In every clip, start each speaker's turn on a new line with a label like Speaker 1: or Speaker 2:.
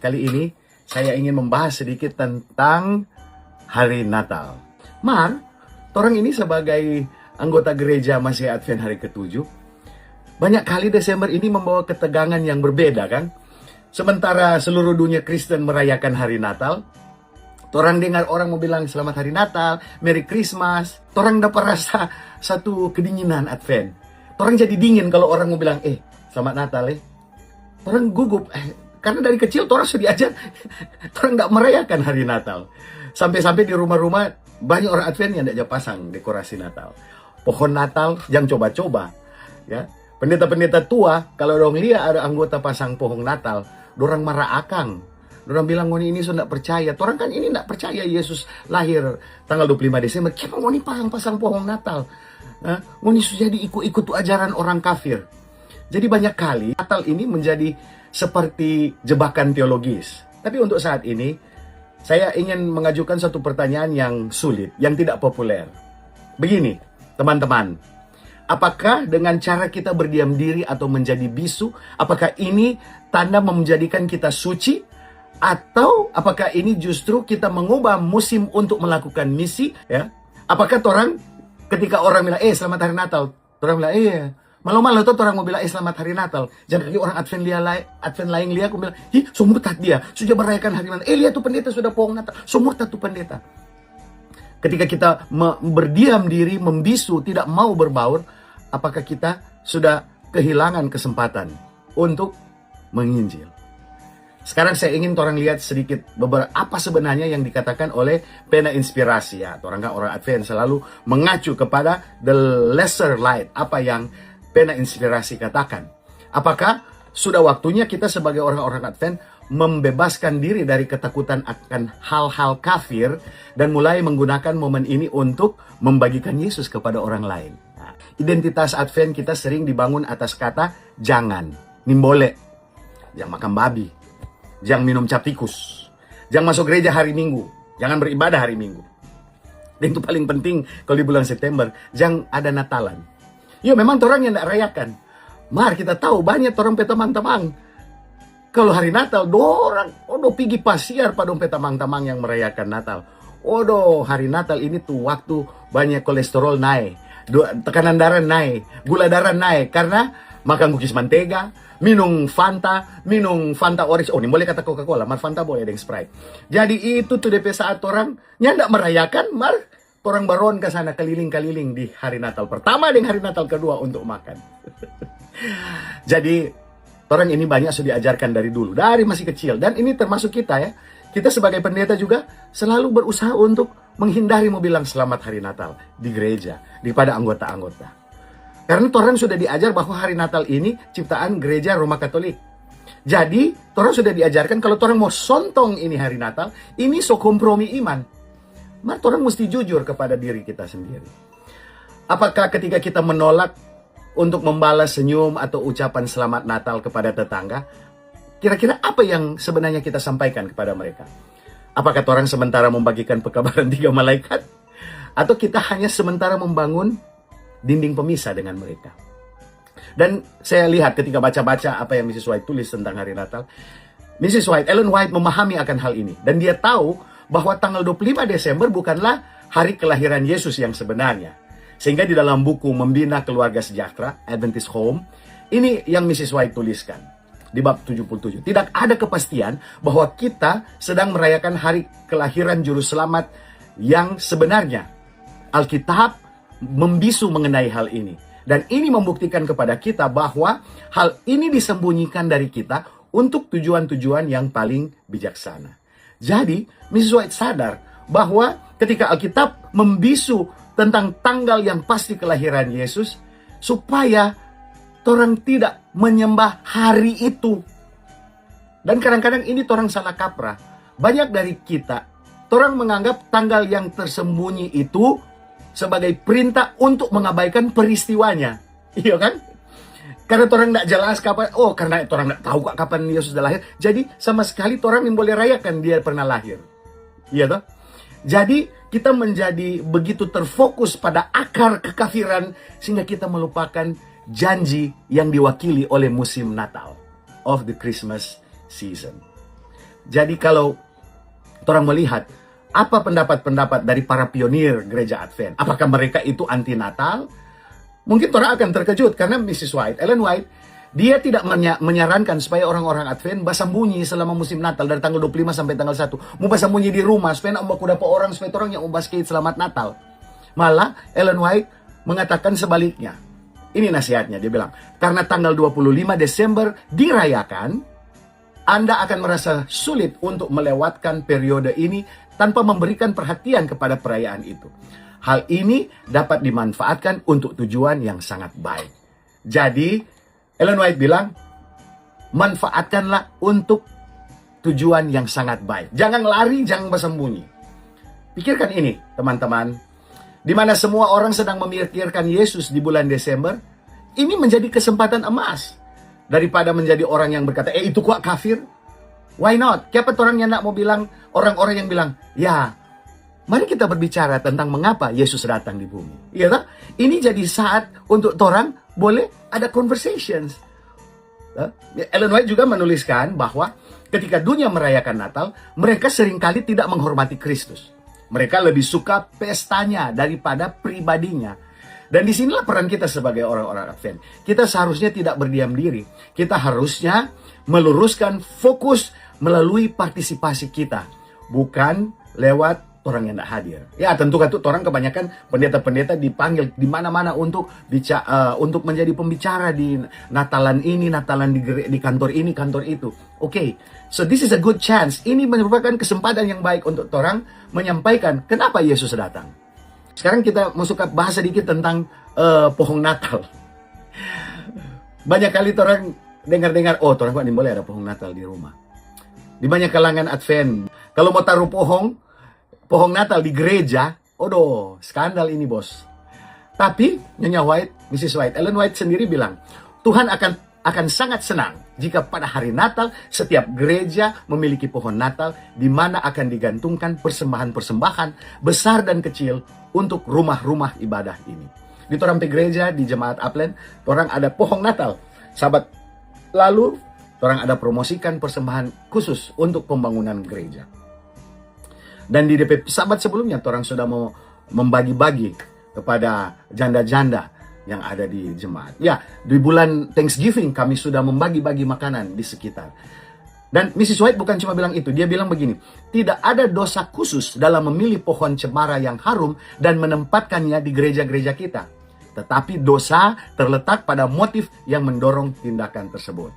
Speaker 1: Kali ini saya ingin membahas sedikit tentang hari Natal. Mar, orang ini sebagai anggota gereja Masih Advent hari ke-7, banyak kali Desember ini membawa ketegangan yang berbeda kan? Sementara seluruh dunia Kristen merayakan hari Natal, orang dengar orang mau bilang selamat hari Natal, Merry Christmas, orang dapat rasa satu kedinginan Advent. Orang jadi dingin kalau orang mau bilang, selamat Natal Orang gugup, karena dari kecil orang sudah diajar, orang nggak merayakan hari Natal. Sampai-sampai di rumah-rumah banyak orang Advent yang tidak pasang dekorasi Natal. Pohon Natal yang coba-coba, ya. Pendeta-pendeta tua, kalau orang lihat ada anggota pasang pohon Natal, dorang marah akang. Dorang bilang, ini sudah tidak percaya. Orang kan ini tidak percaya Yesus lahir tanggal 25 Desember. Kenapa ngoni pasang pohon Natal? Ngoni sudah ikut tuh ajaran orang kafir. Jadi banyak kali Natal ini menjadi seperti jebakan teologis. Tapi untuk saat ini, saya ingin mengajukan satu pertanyaan yang sulit, yang tidak populer. Begini, teman-teman. Apakah dengan cara kita berdiam diri atau menjadi bisu, apakah ini tanda menjadikan kita suci? Atau apakah ini justru kita mengubah musim untuk melakukan misi? Ya? Apakah orang ketika orang bilang, selamat hari Natal, orang bilang, malu-malu tuh orang mau bilang, selamat hari Natal. Jangan lagi orang Advent lain lihat, aku bilang, sumurtat dia, sudah merayakan hari Natal. Lihat tuh pendeta sudah pohon Natal, sumurtat tuh pendeta. Ketika kita berdiam diri, membisu, tidak mau berbaur, apakah kita sudah kehilangan kesempatan untuk menginjil? Sekarang saya ingin orang lihat sedikit beberapa sebenarnya yang dikatakan oleh pena inspirasi. Ya, orang Advent selalu mengacu kepada the lesser light, apa yang pena inspirasi katakan. Apakah sudah waktunya kita sebagai orang-orang Advent membebaskan diri dari ketakutan akan hal-hal kafir dan mulai menggunakan momen ini untuk membagikan Yesus kepada orang lain? Nah, identitas Advent kita sering dibangun atas kata jangan, nimbole, jangan makan babi, jangan minum cap tikus, jangan masuk gereja hari Minggu, jangan beribadah hari Minggu. Dan itu paling penting kalau di bulan September, jangan ada Natalan. Ya memang orang yang tidak rayakan. Mari kita tahu banyak orang petamang-tamang. Kalau hari Natal, dorang pergi pasiar pada petamang-tamang yang merayakan Natal. Hari Natal ini tuh waktu banyak kolesterol naik, tekanan darah naik, gula darah naik karena makan cookies mantega, minum Fanta orange. Ini boleh kata Coca-Cola, Fanta boleh ada yang Sprite. Jadi itu tuh DP saat orang nyandak merayakan, orang baron ke sana keliling-keliling di hari Natal pertama dan hari Natal kedua untuk makan. Jadi orang ini banyak sudah diajarkan dari dulu, dari masih kecil. Dan ini termasuk kita ya. Kita sebagai pendeta juga selalu berusaha untuk menghindari mau bilang selamat hari Natal di gereja, daripada anggota-anggota. Karena orang sudah diajar bahwa hari Natal ini ciptaan gereja Roma Katolik. Jadi orang sudah diajarkan kalau orang mau sontong ini hari Natal, ini kompromi iman. Maka orang mesti jujur kepada diri kita sendiri. Apakah ketika kita menolak untuk membalas senyum atau ucapan selamat Natal kepada tetangga, kira-kira apa yang sebenarnya kita sampaikan kepada mereka? Apakah orang sementara membagikan pekabaran 3 malaikat? Atau kita hanya sementara membangun dinding pemisah dengan mereka? Dan saya lihat ketika baca-baca apa yang Mrs. White tulis tentang hari Natal, Ellen White memahami akan hal ini. Dan dia tahu bahwa tanggal 25 Desember bukanlah hari kelahiran Yesus yang sebenarnya. Sehingga di dalam buku Membina Keluarga Sejahtera, Adventist Home, ini yang Mrs. White tuliskan di bab 77. Tidak ada kepastian bahwa kita sedang merayakan hari kelahiran Juru Selamat yang sebenarnya. Alkitab membisu mengenai hal ini. Dan ini membuktikan kepada kita bahwa hal ini disembunyikan dari kita untuk tujuan-tujuan yang paling bijaksana. Jadi, Mrs. White sadar bahwa ketika Alkitab membisu tentang tanggal yang pasti kelahiran Yesus, supaya orang tidak menyembah hari itu. Dan kadang-kadang ini orang salah kaprah. Banyak dari kita, orang menganggap tanggal yang tersembunyi itu sebagai perintah untuk mengabaikan peristiwanya. Iya kan? Karena orang tidak jelas kapan, karena orang tidak tahu kapan Yesus sudah lahir. Jadi sama sekali orang yang boleh rayakan dia pernah lahir. Iya toh? Jadi kita menjadi begitu terfokus pada akar kekafiran sehingga kita melupakan janji yang diwakili oleh musim Natal of the Christmas season. Jadi kalau orang melihat apa pendapat-pendapat dari para pionir gereja Advent, apakah mereka itu anti Natal? Mungkin orang akan terkejut karena Ellen White, dia tidak menyarankan supaya orang-orang Advent bersembunyi selama musim Natal dari tanggal 25 sampai tanggal 1. Mau bersembunyi di rumah supaya nak dapat orang, supaya orang yang membaskai selamat Natal. Malah Ellen White mengatakan sebaliknya. Ini nasihatnya, dia bilang, karena tanggal 25 Desember dirayakan, Anda akan merasa sulit untuk melewatkan periode ini tanpa memberikan perhatian kepada perayaan itu. Hal ini dapat dimanfaatkan untuk tujuan yang sangat baik. Jadi, Ellen White bilang, manfaatkanlah untuk tujuan yang sangat baik. Jangan lari, jangan bersembunyi. Pikirkan ini, teman-teman. Di mana semua orang sedang memikirkan Yesus di bulan Desember, ini menjadi kesempatan emas. Daripada menjadi orang yang berkata, itu kok kafir? Why not? Siapa orang yang nak mau bilang, orang-orang yang bilang, ya, mari kita berbicara tentang mengapa Yesus datang di bumi. Iya tak? Ini jadi saat untuk orang boleh ada conversations. Ellen White juga menuliskan bahwa ketika dunia merayakan Natal, mereka seringkali tidak menghormati Kristus. Mereka lebih suka pestanya daripada pribadinya. Dan disinilah peran kita sebagai orang-orang Advent. Kita seharusnya tidak berdiam diri. Kita harusnya meluruskan fokus melalui partisipasi kita. Bukan lewat orang yang tidak hadir. Ya tentu orang kebanyakan pendeta-pendeta dipanggil di mana-mana untuk untuk menjadi pembicara di Natalan ini, Natalan di kantor ini, kantor itu. Oke, so this is a good chance. Ini merupakan kesempatan yang baik untuk orang menyampaikan kenapa Yesus datang. Sekarang kita masuk ke bahas sedikit tentang pohon Natal. Banyak kali orang dengar-dengar, orang kok ini boleh ada pohon Natal di rumah. Di banyak kalangan Advent, kalau mau taruh pohon Natal di gereja, skandal ini bos. Tapi Nyonya White, Mrs. White, Ellen White sendiri bilang, Tuhan akan sangat senang jika pada hari Natal setiap gereja memiliki pohon Natal di mana akan digantungkan persembahan-persembahan besar dan kecil untuk rumah-rumah ibadah ini. Di orang gereja di Jemaat Upland, orang ada pohon Natal. Sahabat lalu, orang ada promosikan persembahan khusus untuk pembangunan gereja. Dan di DP sahabat sebelumnya, orang sudah mau membagi-bagi kepada janda-janda yang ada di jemaat. Ya, di bulan Thanksgiving kami sudah membagi-bagi makanan di sekitar. Dan Mrs. White bukan cuma bilang itu, dia bilang begini, tidak ada dosa khusus dalam memilih pohon cemara yang harum dan menempatkannya di gereja-gereja kita. Tetapi dosa terletak pada motif yang mendorong tindakan tersebut.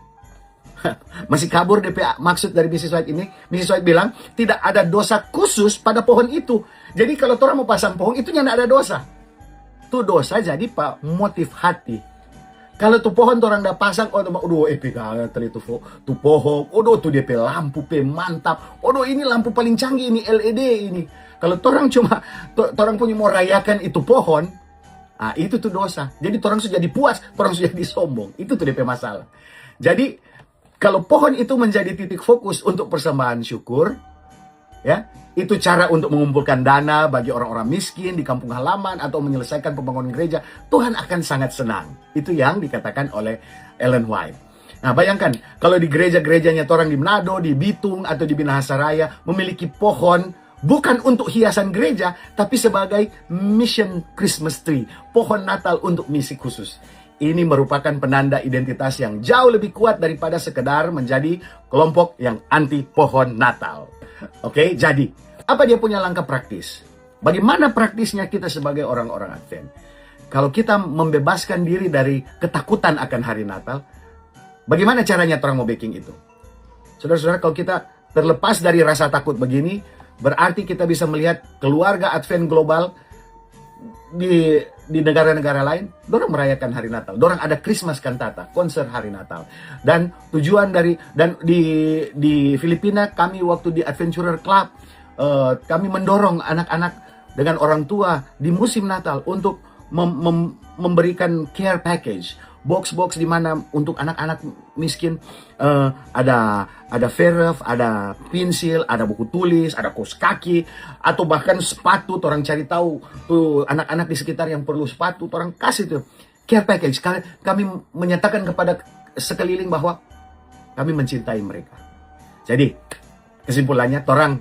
Speaker 1: Masih kabur DP maksud dari Mrs. White ini. Mrs. White bilang, tidak ada dosa khusus pada pohon itu. Jadi kalau orang mau pasang pohon, itu tidak ada dosa. Itu dosa jadi pak motif hati. Kalau tuh pohon orang dah pasang, tu pohon, tuh DP lampu mantap, ini lampu paling canggih ini LED ini. Kalau orang cuma orang punya mau rayakan itu pohon, itu tuh dosa. Jadi orang sudah jadi puas, orang sudah jadi sombong. Itu tuh DP masalah. Jadi kalau pohon itu menjadi titik fokus untuk persembahan syukur, ya, itu cara untuk mengumpulkan dana bagi orang-orang miskin di kampung halaman atau menyelesaikan pembangunan gereja, Tuhan akan sangat senang. Itu yang dikatakan oleh Ellen White. Nah, bayangkan kalau di gereja-gerejanya orang di Manado, di Bitung, atau di Minahasa memiliki pohon bukan untuk hiasan gereja, tapi sebagai mission Christmas tree, pohon Natal untuk misi khusus. Ini merupakan penanda identitas yang jauh lebih kuat daripada sekedar menjadi kelompok yang anti pohon Natal. Oke, jadi apa dia punya langkah praktis? Bagaimana praktisnya kita sebagai orang-orang Advent? Kalau kita membebaskan diri dari ketakutan akan hari Natal, bagaimana caranya orang mau baking itu? Saudara-saudara, kalau kita terlepas dari rasa takut begini, berarti kita bisa melihat keluarga Advent global di negara-negara lain, dorang merayakan hari Natal. Dorang ada Christmas cantata, konser hari Natal. Dan tujuan di Filipina, kami waktu di Adventurer Club, kami mendorong anak-anak dengan orang tua di musim Natal untuk memberikan care package, box-box di mana untuk anak-anak miskin ada verf, ada pensil, ada buku tulis, ada kaos kaki, atau bahkan sepatu. Orang cari tahu tuh anak-anak di sekitar yang perlu sepatu, orang kasih tuh care package. Kami menyatakan kepada sekeliling bahwa kami mencintai mereka. Jadi kesimpulannya, torang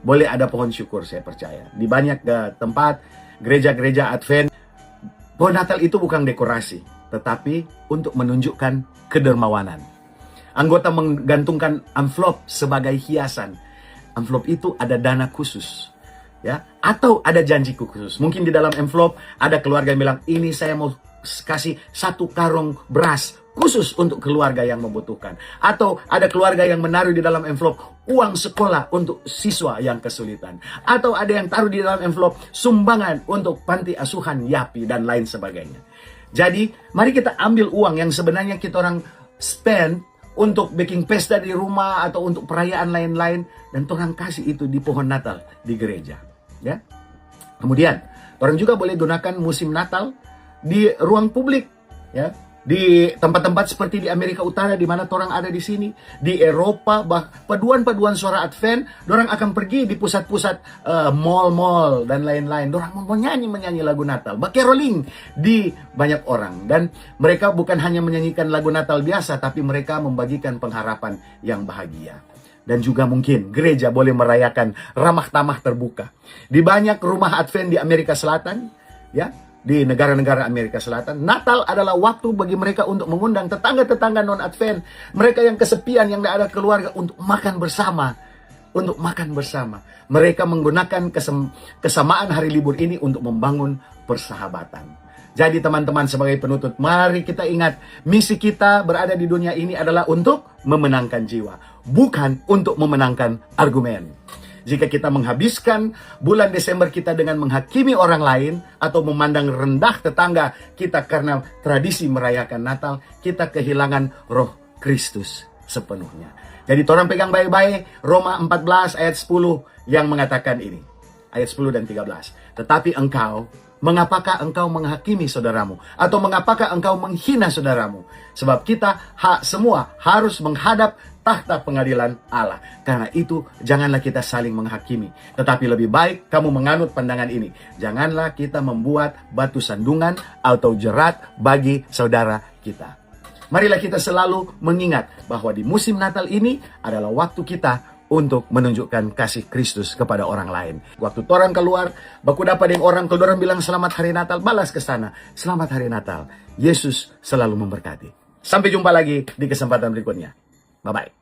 Speaker 1: boleh ada pohon syukur, saya percaya. Di banyak tempat, gereja-gereja Advent, pohon Natal itu bukan dekorasi, tetapi untuk menunjukkan kedermawanan. Anggota menggantungkan amplop sebagai hiasan. Amplop itu ada dana khusus, ya, atau ada janji khusus. Mungkin di dalam amplop ada keluarga yang bilang, ini saya mau kasih 1 karung beras khusus untuk keluarga yang membutuhkan. Atau ada keluarga yang menaruh di dalam envelope uang sekolah untuk siswa yang kesulitan. Atau ada yang taruh di dalam envelope sumbangan untuk panti asuhan Yapi dan lain sebagainya. Jadi mari kita ambil uang yang sebenarnya kita orang spend untuk bikin pesta di rumah atau untuk perayaan lain-lain, dan orang kasih itu di pohon Natal di gereja, ya. Kemudian orang juga boleh gunakan musim Natal di ruang publik, ya. Di tempat-tempat seperti di Amerika Utara, di mana orang ada di sini, di Eropa, paduan-paduan suara Advent, orang akan pergi di pusat-pusat mall-mall dan lain-lain. Orang mau menyanyi lagu Natal, caroling di banyak orang, dan mereka bukan hanya menyanyikan lagu Natal biasa, tapi mereka membagikan pengharapan yang bahagia. Dan juga mungkin gereja boleh merayakan ramah tamah terbuka di banyak rumah Advent di Amerika Selatan, ya. Di negara-negara Amerika Selatan, Natal adalah waktu bagi mereka untuk mengundang tetangga-tetangga non-Advent, mereka yang kesepian, yang tidak ada keluarga, untuk makan bersama. Untuk makan bersama. Mereka menggunakan kesamaan hari libur ini untuk membangun persahabatan. Jadi teman-teman, sebagai penutup, mari kita ingat, misi kita berada di dunia ini adalah untuk memenangkan jiwa, bukan untuk memenangkan argumen. Jika kita menghabiskan bulan Desember kita dengan menghakimi orang lain atau memandang rendah tetangga kita karena tradisi merayakan Natal, kita kehilangan roh Kristus sepenuhnya. Jadi orang pegang baik-baik Roma 14 ayat 10 yang mengatakan ini. Ayat 10 dan 13. Tetapi engkau, mengapakah engkau menghakimi saudaramu? Atau mengapakah engkau menghina saudaramu? Sebab kita semua harus menghadap tahta pengadilan Allah. Karena itu, janganlah kita saling menghakimi. Tetapi lebih baik kamu menganut pandangan ini. Janganlah kita membuat batu sandungan atau jerat bagi saudara kita. Marilah kita selalu mengingat bahwa di musim Natal ini adalah waktu kita untuk menunjukkan kasih Kristus kepada orang lain. Waktu orang keluar, baku dapat dengan orang, kalau orang bilang selamat hari Natal, balas ke sana, selamat hari Natal. Yesus selalu memberkati. Sampai jumpa lagi di kesempatan berikutnya. Bye-bye.